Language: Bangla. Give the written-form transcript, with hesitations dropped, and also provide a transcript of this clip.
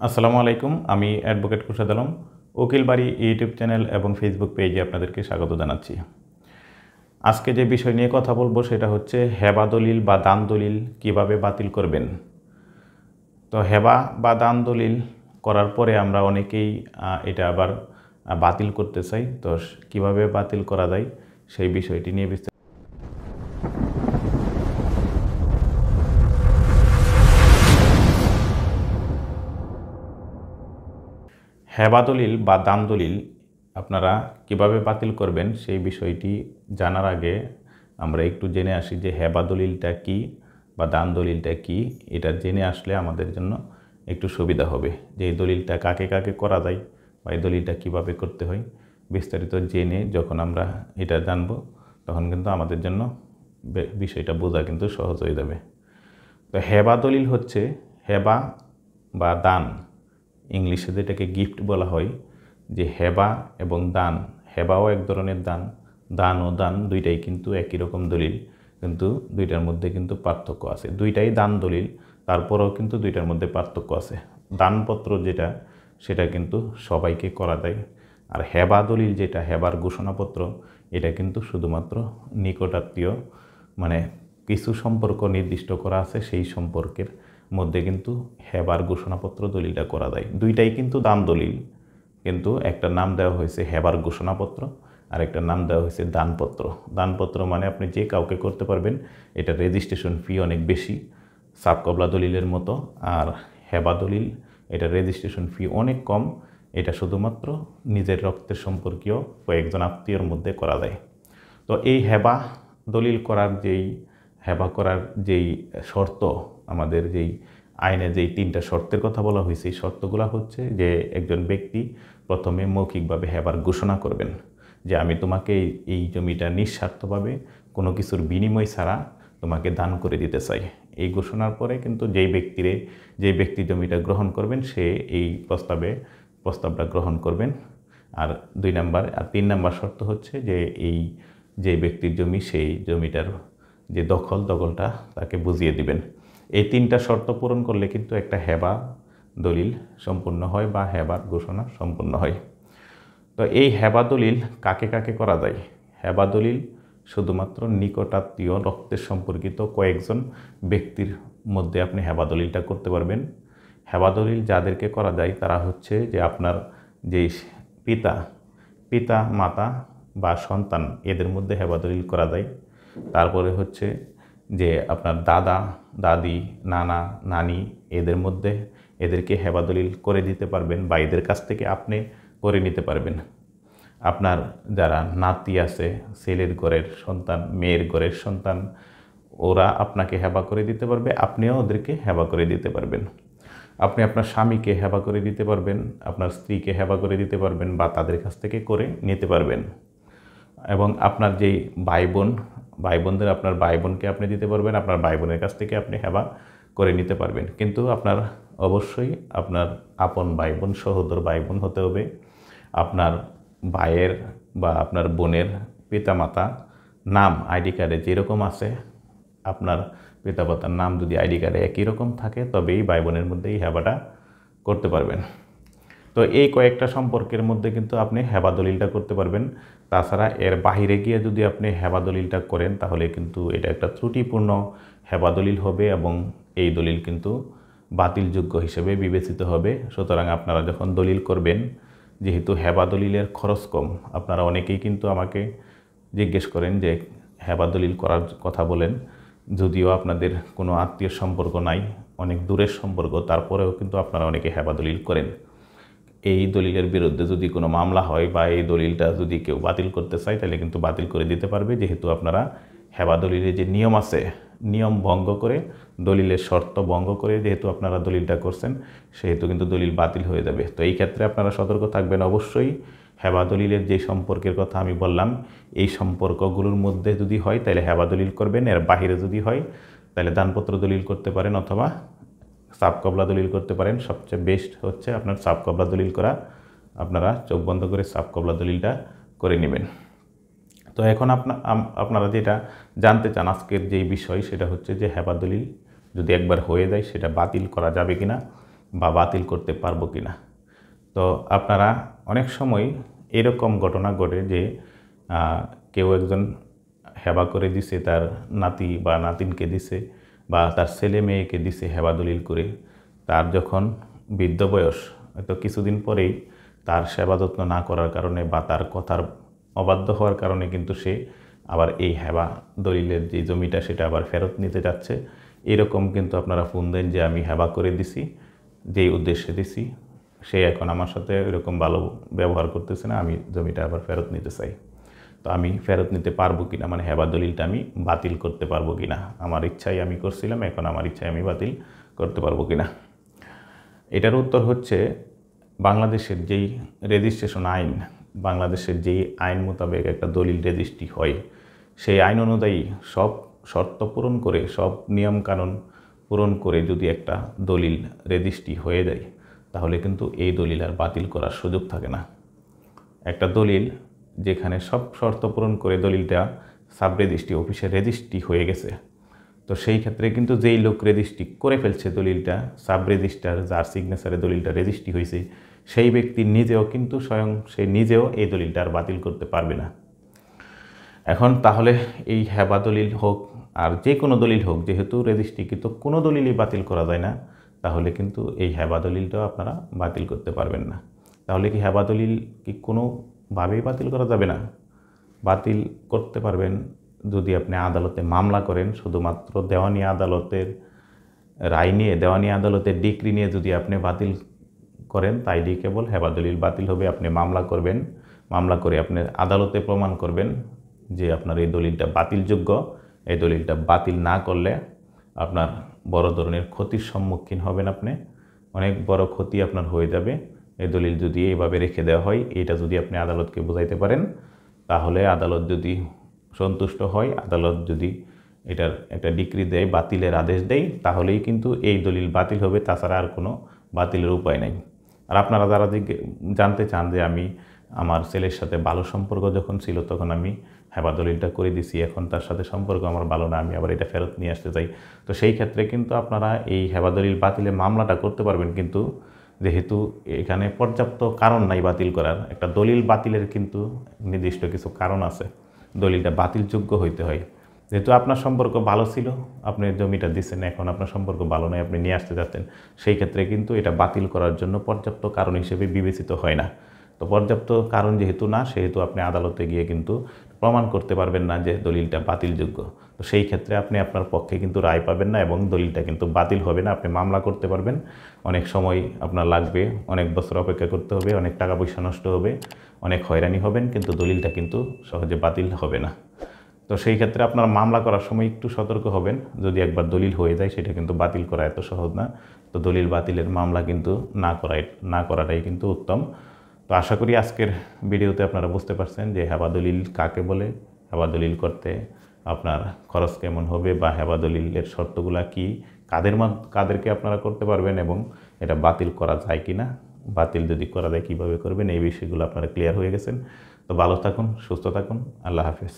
আসসালামু আলাইকুম। আমি অ্যাডভোকেট খুরশেদ আলম উকিল বাড়ি ইউটিউব চ্যানেল এবং ফেসবুক পেজে আপনাদেরকে স্বাগত জানাচ্ছি। আজকে যে বিষয় নিয়ে কথা বলবো সেটা হচ্ছে হেবা দলিল বা দান দলিল কিভাবে বাতিল করবেন। তো হেবা বা দান দলিল করার পরে আমরা অনেকেই এটা আবার বাতিল করতে চাই। তো কিভাবে বাতিল করা যায় সেই বিষয়টি নিয়ে বিস্তারিত। হেবা দলিল বা দান দলিল আপনারা কিভাবে বাতিল করবেন সেই বিষয়টি জানার আগে আমরা একটু জেনে আসি যে হেবা দলিলটা কী বা দান দলিলটা কী। এটা জেনে আসলে আমাদের জন্য একটু সুবিধা হবে যে এই দলিলটা কাকে কাকে করা যায় বা এই দলিলটা কীভাবে করতে হয়। বিস্তারিত জেনে যখন আমরা এটা জানব তখন কিন্তু আমাদের জন্য বিষয়টা বোঝা কিন্তু সহজ হয়ে যাবে। তো হেবা দলিল হচ্ছে হেবা বা দান, ইংলিশে যেটাকে গিফট বলা হয়, যে হেবা এবং দান। হেবাও এক ধরনের দান, দান ও দান দুইটাই কিন্তু একই রকম দলিল, কিন্তু দুইটার মধ্যে কিন্তু পার্থক্য আছে। দুইটাই দান দলিল, তারপরেও কিন্তু দুইটার মধ্যে পার্থক্য আছে। দানপত্র যেটা সেটা কিন্তু সবাইকে করা যায়, আর হেবা দলিল যেটা হেবার ঘোষণাপত্র এটা কিন্তু শুধুমাত্র নিকটাত্মীয়, মানে কিছু সম্পর্ক নির্দিষ্ট করা আছে সেই সম্পর্কের মধ্যে কিন্তু হেবার ঘোষণাপত্র দলিলটা করা যায়। দুইটাই কিন্তু দান দলিল, কিন্তু একটা নাম দেওয়া হয়েছে হেবার ঘোষণাপত্র আর একটা নাম দেওয়া হয়েছে দানপত্র। দানপত্র মানে আপনি যে কাউকে করতে পারবেন, এটা রেজিস্ট্রেশন ফি অনেক বেশি সাবকবলা দলিলের মতো। আর হেবা দলিল এটা রেজিস্ট্রেশন ফি অনেক কম, এটা শুধুমাত্র নিজের রক্তের সম্পর্কীয় কয়েকজন আত্মীয়র মধ্যে করা যায়। তো এই হেবা দলিল করার যেই শর্ত, আমাদের যেই আইনে যেই 3টা শর্তের কথা বলা হয়েছে, এই শর্তগুলো হচ্ছে যে একজন ব্যক্তি প্রথমে মৌখিকভাবে হেবার ঘোষণা করবেন যে আমি তোমাকে এই জমিটা নিঃস্বার্থভাবে কোনো কিছুর বিনিময় ছাড়া তোমাকে দান করে দিতে চাই। এই ঘোষণার পরে কিন্তু যেই ব্যক্তি জমিটা গ্রহণ করবেন সে এই প্রস্তাবটা গ্রহণ করবেন। আর 3 নাম্বার শর্ত হচ্ছে যে যে ব্যক্তির জমি সেই জমিটার যে দখলটা তাকে বুঝিয়ে দিবেন। এই 3টা শর্ত পূরণ করলে কিন্তু একটা হেবা দলিল সম্পূর্ণ হয় বা হেবার ঘোষণা সম্পূর্ণ হয়। তো এই হেবা দলিল কাকে কাকে করা যায়? হেবা দলিল শুধুমাত্র নিকটাত্মীয় রক্তের সম্পর্কিত কয়েকজন ব্যক্তির মধ্যে আপনি হেবা দলিলটা করতে পারবেন। হেবা দলিল যাদেরকে করা যায় তারা হচ্ছে যে আপনার যেই পিতা মাতা বা সন্তান, এদের মধ্যে হেবা দলিল করা যায়। তারপরে হচ্ছে যে আপনার দাদা দাদি নানা নানি, এদেরকে হেবা দলিল করে দিতে পারবেন বা এদের কাছ থেকে আপনি করে নিতে পারবেন। আপনার যারা নাতি আছে, ছেলের ঘরের সন্তান মেয়ের ঘরের সন্তান, ওরা আপনাকে হেবা করে দিতে পারবে, আপনিও ওদেরকে হেবা করে দিতে পারবেন। আপনি আপনার স্বামীকে হেবা করে দিতে পারবেন, আপনার স্ত্রীকে হেবা করে দিতে পারবেন বা তাদের কাছ থেকে করে নিতে পারবেন। এবং আপনার যেই ভাই বোনদের আপনার ভাই বোনকে আপনি দিতে পারবেন, আপনার ভাই বোনের কাছ থেকে আপনি হেবা করে নিতে পারবেন। কিন্তু আপনার অবশ্যই আপনার আপন ভাই বোন, সহোদর ভাই বোন হতে হবে। আপনার ভাইয়ের বা আপনার বোনের পিতামাতা নাম আইডি কার্ডে যেরকম আছে, আপনার পিতামাতার নাম যদি আইডি কার্ডে একই রকম থাকে তবেই ভাই বোনের মধ্যে এই হেবাটা করতে পারবেন। তো এই কয়েকটা সম্পর্কের মধ্যে কিন্তু আপনি হেবা দলিলটা করতে পারবেন। তাছাড়া এর বাহিরে গিয়ে যদি আপনি হেবা দলিলটা করেন তাহলে কিন্তু এটা একটা ত্রুটিপূর্ণ হেবা দলিল হবে এবং এই দলিল কিন্তু বাতিলযোগ্য হিসেবে বিবেচিত হবে। সুতরাং আপনারা যখন দলিল করবেন, যেহেতু হেবা দলিলের খরচ কম, আপনারা অনেকেই কিন্তু আমাকে জিজ্ঞেস করেন যে হেবা দলিল করার কথা বলেন, যদিও আপনাদের কোনো আত্মীয় সম্পর্ক নাই, অনেক দূরের সম্পর্ক, তারপরেও কিন্তু আপনারা অনেকে হেবা দলিল করেন। এই দলিলের বিরুদ্ধে যদি কোনো মামলা হয় বা এই দলিলটা যদি কেউ বাতিল করতে চায় তাহলে কিন্তু বাতিল করে দিতে পারবে, যেহেতু আপনারা হেবা দলিলের যে নিয়ম আছে, নিয়ম ভঙ্গ করে, দলিলের শর্ত ভঙ্গ করে যেহেতু আপনারা দলিলটা করছেন, সেহেতু কিন্তু দলিল বাতিল হয়ে যাবে। তো এই ক্ষেত্রে আপনারা সতর্ক থাকবেন অবশ্যই। হেবা দলিলের যে সম্পর্কের কথা আমি বললাম, এই সম্পর্কগুলোর মধ্যে যদি হয় তাহলে হেবা দলিল করবেন, এর বাহিরে যদি হয় তাহলে দানপত্র দলিল করতে পারেন অথবা সাবকবলা দলিল করতে পারেন। সবচেয়ে বেস্ট হচ্ছে আপনার সাবকবলা দলিল করা। আপনারা চোখ বন্ধ করে সাবকবলা দলিলটা করে নেবেন। তো এখন আপনারা যেটা জানতে চান আজকের যেই বিষয়, সেটা হচ্ছে যে হেবা দলিল যদি একবার হয়ে যায় সেটা বাতিল করা যাবে কিনা বা বাতিল করতে পারবো কি না। তো আপনারা অনেক সময় এরকম ঘটনা ঘটে যে কেউ একজন হেবা করে দিছে, তার নাতি বা নাতিনকে দিছে বা তার ছেলে মেয়েকে দিছে হেবা দলিল করে। তার যখন বৃদ্ধ বয়স, হয়তো কিছুদিন পরেই তার সেবা যত্ন না করার কারণে বা তার কথার অবাধ্য হওয়ার কারণে কিন্তু সে আবার এই হেবা দলিলের যে জমিটা সেটা আবার ফেরত নিতে যাচ্ছে। এরকম কিন্তু আপনারা ফোন দেন যে আমি হেবা করে দিছি, যেই উদ্দেশ্যে দিছি সে এখন আমার সাথে এরকম ভালো ব্যবহার করতেছে না, আমি জমিটা আবার ফেরত নিতে চাই। তো আমি ফেরত নিতে পারবো কিনা, মানে হেবা দলিলটা আমি বাতিল করতে পারবো কিনা, আমার ইচ্ছাই আমি করছিলাম, এখন আমার ইচ্ছায় আমি বাতিল করতে পারবো কিনা। এটার উত্তর হচ্ছে বাংলাদেশের যেই রেজিস্ট্রেশন আইন, বাংলাদেশের যেই আইন মোতাবেক একটা দলিল রেজিস্ট্রি হয়, সেই আইন অনুযায়ী সব শর্ত পূরণ করে, সব নিয়মকানুন পূরণ করে যদি একটা দলিল রেজিস্ট্রি হয়ে যায়, তাহলে কিন্তু এই দলিল আর বাতিল করার সুযোগ থাকে না। একটা দলিল যেখানে সব শর্ত পূরণ করে দলিলটা সাব রেজিস্ট্রি অফিসে রেজিস্ট্রি হয়ে গেছে, তো সেই ক্ষেত্রে কিন্তু যেই লোক রেজিস্ট্রি করে ফেলছে দলিলটা, সাব রেজিস্ট্রার যার সিগনেচারে দলিলটা রেজিস্ট্রি হয়েছে, সেই ব্যক্তি নিজেও কিন্তু স্বয়ং সে নিজেও এই দলিলটা আর বাতিল করতে পারবে না। এখন তাহলে এই হেবা দলিল হোক আর যে কোনো দলিল হোক, যেহেতু রেজিস্ট্রিকৃত কোনো দলিলই বাতিল করা যায় না, তাহলে কিন্তু এই হেবা দলিলটাও আপনারা বাতিল করতে পারবেন না। তাহলে কি হেবা দলিল কি কোনোভাবেই বাতিল করা যাবে না? বাতিল করতে পারবেন যদি আপনি আদালতে মামলা করেন। শুধুমাত্র দেওয়ানি আদালতের রায় নিয়ে, দেওয়ানি আদালতের ডিক্রি নিয়ে যদি আপনি বাতিল করেন, তাইলেই কেবল হেবা দলিল বাতিল হবে। আপনি মামলা করবেন, মামলা করে আপনি আদালতে প্রমাণ করবেন যে আপনার এই দলিলটা বাতিলযোগ্য। এই দলিলটা বাতিল না করলে আপনার বড় ধরনের ক্ষতির সম্মুখীন হবেন, আপনি অনেক বড় ক্ষতি আপনার হয়ে যাবে। এই দলিল যদি এইভাবে রেখে দেওয়া হয়, এটা যদি আপনি আদালতকে বোঝাইতে পারেন, তাহলে আদালত যদি সন্তুষ্ট হয়, আদালত যদি এটার একটা ডিক্রি দেয়, বাতিলের আদেশ দেয়, তাহলেই কিন্তু এই দলিল বাতিল হবে। তাছাড়া আর কোনো বাতিলের উপায় নেই। আর আপনারা যারা জানতে চান যে আমি আমার ছেলের সাথে ভালো সম্পর্ক যখন ছিল তখন আমি হেবা দলিলটা করে দিছি, এখন তার সাথে সম্পর্ক আমার ভালো না, আমি আবার এটা ফেরত নিয়ে আসতে চাই, তো সেই ক্ষেত্রে কিন্তু আপনারা এই হেবা দলিল বাতিলের মামলাটা করতে পারবেন। কিন্তু যেহেতু এখানে পর্যাপ্ত কারণ নাই বাতিল করার, একটা দলিল বাতিলের কিন্তু নির্দিষ্ট কিছু কারণ আছে, দলিলটা বাতিলযোগ্য হইতে হয়। যেহেতু আপনার সম্পর্ক ভালো ছিল, আপনি জমিটা দিচ্ছেন, এখন আপনার সম্পর্ক ভালো নয়, আপনি নিয়ে আসতে যাচ্ছেন, সেই ক্ষেত্রে কিন্তু এটা বাতিল করার জন্য পর্যাপ্ত কারণ হিসেবে বিবেচিত হয় না। তো পর্যাপ্ত কারণ যেহেতু না, সেহেতু আপনি আদালতে গিয়ে কিন্তু প্রমাণ করতে পারবেন না যে দলিলটা বাতিলযোগ্য। তো সেই ক্ষেত্রে আপনি আপনার পক্ষে কিন্তু রায় পাবেন না এবং দলিলটা কিন্তু বাতিল হবে না। আপনি মামলা করতে পারবেন, অনেক সময় আপনার লাগবে, অনেক বছর অপেক্ষা করতে হবে, অনেক টাকা পয়সা নষ্ট হবে, অনেক হয়রানি হবেন, কিন্তু দলিলটা কিন্তু সহজে বাতিল হবে না। তো সেই ক্ষেত্রে আপনার মামলা করার সময় একটু সতর্ক হবেন। যদি একবার দলিল হয়ে যায়, সেটা কিন্তু বাতিল করা এত সহজ না। তো দলিল বাতিলের মামলা কিন্তু না করাটাই কিন্তু উত্তম। তো আশা করি আজকের ভিডিওতে আপনারা বুঝতে পারছেন যে হেবা দলিল কাকে বলে, হেবা দলিল করতে আপনার খরচ কেমন হবে, বা হেবা দলিলের শর্তগুলা কি, কাদেরকে আপনারা করতে পারবেন, এবং এটা বাতিল করা যায় কি না, বাতিল যদি করা যায় কীভাবে করবেন, এই বিষয়গুলো আপনারা ক্লিয়ার হয়ে গেছেন। তো ভালো থাকুন, সুস্থ থাকুন, আল্লাহ হাফেজ।